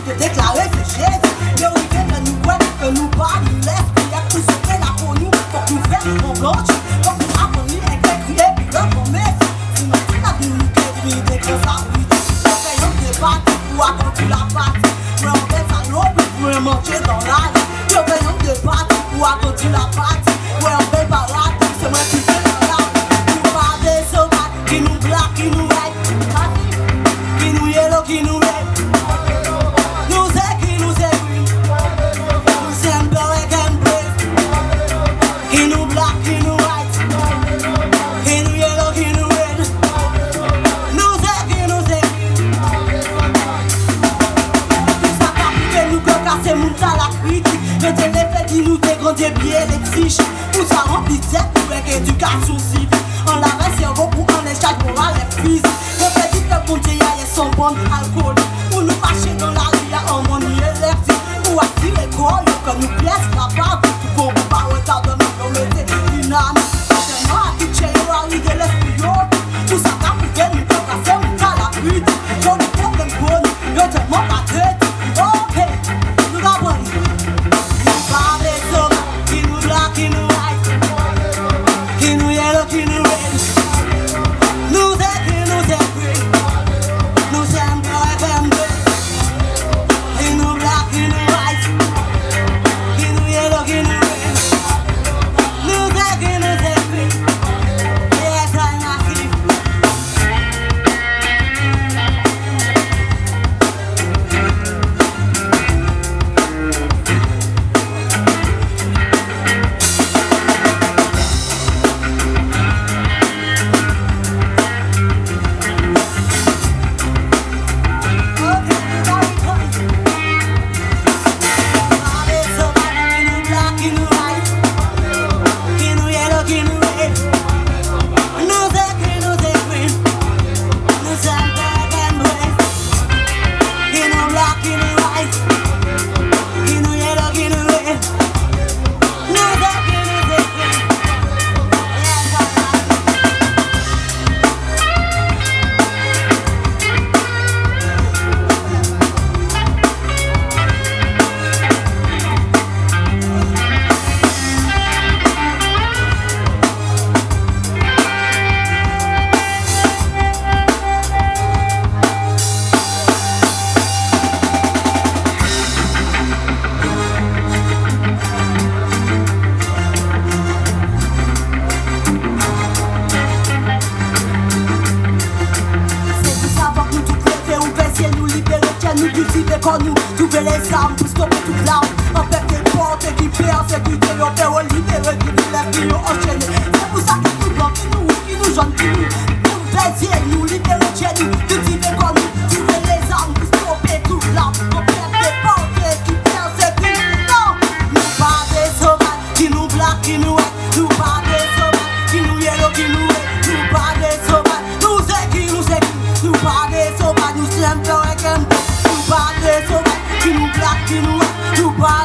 te déclarer c'est Jésus. Le rivet que nous ouais, que nous pas nous laisse. Il y a tout ce qu'elle a pour nous, pour nous faire en blanche. Pour nous apprendre et crier, puis le promesse. Sinon, tu n'as plus nous qu'elle dès que ça oui. Le payant des battes, ou à quand tu la battes. Mais on fait ça l'eau, pour me manger dans l'âne. Le payant des battes, ou à quand tu la battes. Ouais, on fait pas là, c'est moi qui fais dans l'âne. Nous pas des sauvages, qui nous black, qui nous white. Qui nous yellow, qui nous red. Nous est qui nous est green. Nous sommes black and brave. Qui nous black, qui nous white. Qui nous yellow, qui nous red. Nous est qui nous est green. Tout ça qu'a fait nous que casser mon à la critique. Mettez les faits qui nous dégrandir bien les tiges. Tout ça remplit de tête avec éducation civique. On l'avait cerveau pour en échec moral et physique. Le fait dit que pour Dieu son bon alcool. Pour nous marcher dans la rue à harmonie électrique. Pour attirer l'école, que nous pièces la barbe. Pour pas retardement, nous mettez dynamique. C'est moi qui tient l'arrivée de l'esprit. Tout ça qu'a prouvé nous que casser mon à la pute. Y'a des problèmes pour nous, y'a tellement pas de tête. Ok, nous avons dit. Nous pas des hommes, qui nous black, qui nous white. Qui nous yellow, qui nous red. Nous est qui nous est green. Nous sommes black and red. Qui nous black, qui nous white. Qui nous yellow, qui nous red. Nous est qui nous est green. Yes, I'm happy. Nous cultiver comme nous, trouver les armes pour stopper toute l'arme. En fait des portes équipées en sécurité, on fait libérer qui nous lève, qui nous enchaîne. C'est pour ça qu'ils nous blancs, qui nous jaunes, qui nous plaisir, nous libérer chez nous, cultiver comme nous, trouver les armes pour stopper toute l'arme. En fait des portes équipées en sécurité. Non, nous pas des sauvages, qui nous black, qui nous white. Nous pas des sauvages, qui nous yellow, qui nous red. Nous pas des sauvages, nous c'est qui nous c'est qui. Nous pas des sauvages, nous sommes black and red. Qui nous black, qui nous white, nous pas